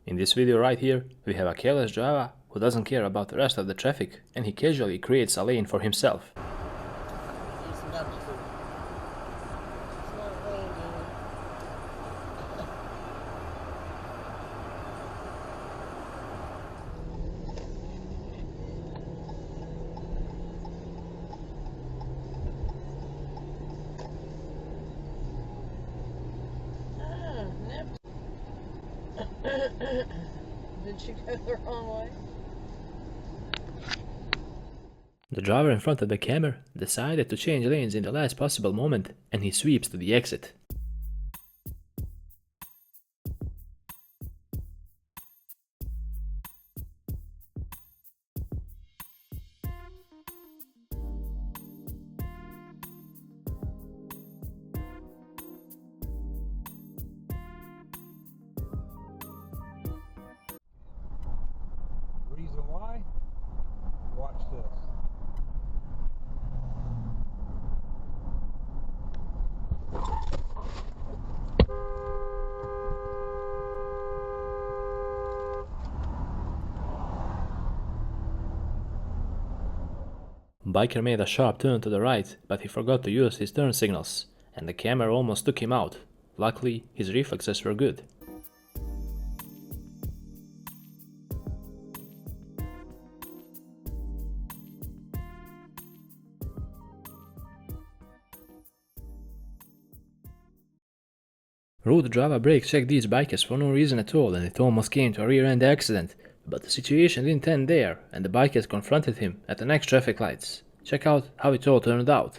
In this video right here, we have a careless driver who doesn't care about the rest of the traffic and he casually creates a lane for himself. Did she go the wrong way? The driver in front of the camera decided to change lanes in the last possible moment and he sweeps to the exit. Reason why? Watch this. Biker made a sharp turn to the right, but he forgot to use his turn signals, and the camera almost took him out. Luckily, his reflexes were good. Rhode driver brake checked these bikers for no reason at all and it almost came to a rear-end accident, but the situation didn't end there and the bikers confronted him at the next traffic lights. Check out how it all turned out.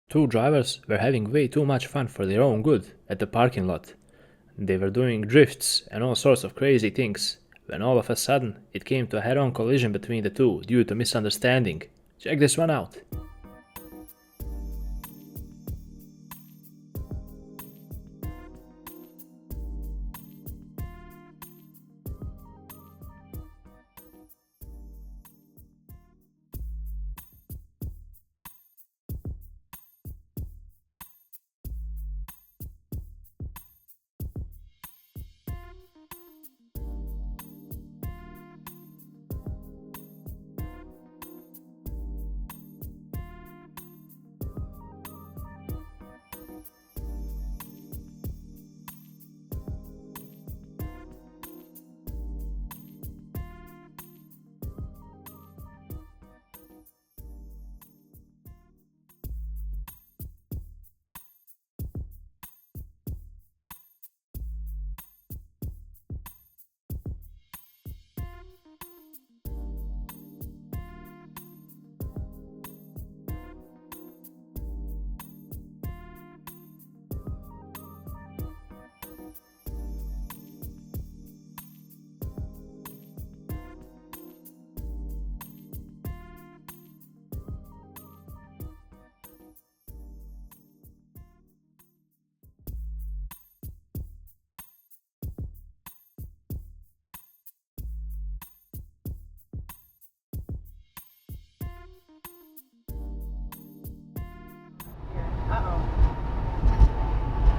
Two drivers were having way too much fun for their own good at the parking lot. They were doing drifts and all sorts of crazy things, when all of a sudden it came to a head-on collision between the two due to misunderstanding. Check this one out.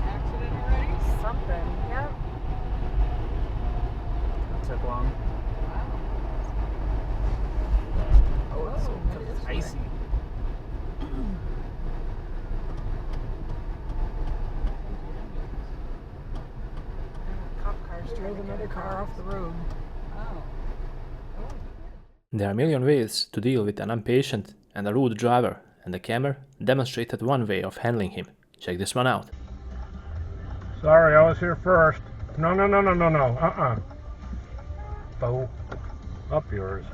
Accident already? Something, yep. That took long. Wow. Oh, it's Whoa, it is icy. Cop cars trying Drove to another get car off the road. Oh. There are a million ways to deal with an impatient and a rude driver, and the camera demonstrated one way of handling him. Check this one out. Sorry, I was here first. No. Bo. Up yours.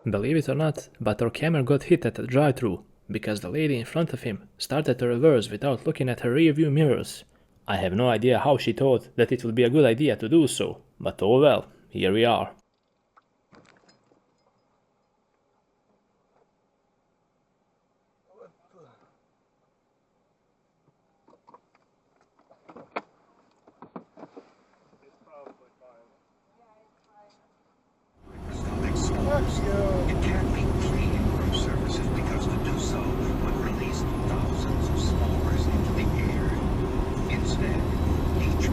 Believe it or not, but our camera got hit at the drive-thru because the lady in front of him started to reverse without looking at her rearview mirrors. I have no idea how she thought that it would be a good idea to do so, but oh well, here we are. It can't be free improved services because to do so would release thousands of spores into the air. Instead, each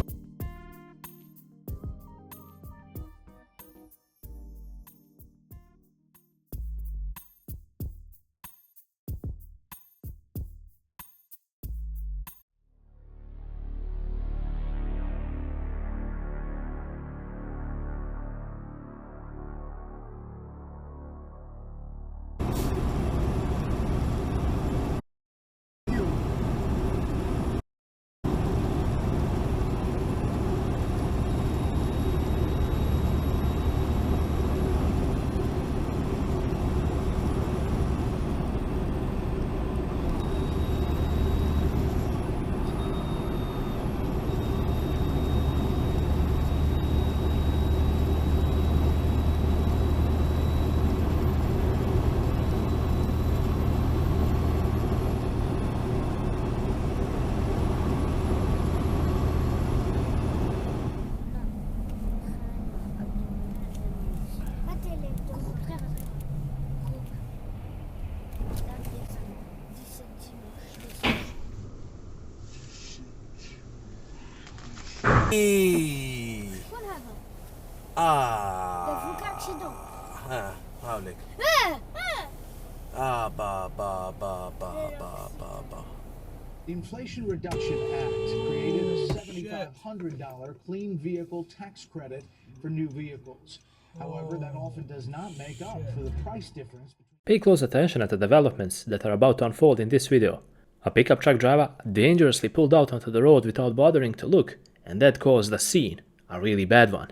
شكون هذا؟ دافوك اكسيدون. هاوليك. با. The Inflation Reduction Act created a $7,500 clean vehicle tax credit for new vehicles. However, that often does not make up for the price difference. Pay close attention at the developments that are about to unfold in this video. A pickup truck driver dangerously pulled out onto the road without bothering to look, and that caused a scene, a really bad one.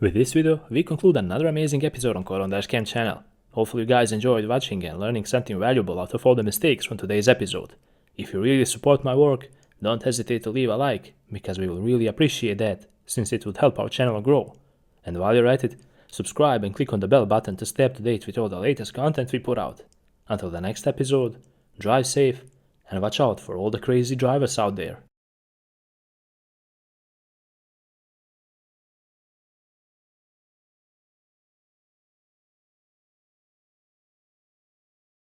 With this video, we conclude another amazing episode on DashCam channel. Hopefully you guys enjoyed watching and learning something valuable out of all the mistakes from today's episode. If you really support my work, don't hesitate to leave a like, because we will really appreciate that, since it would help our channel grow. And while you're at it, subscribe and click on the bell button to stay up to date with all the latest content we put out. Until the next episode, drive safe and watch out for all the crazy drivers out there.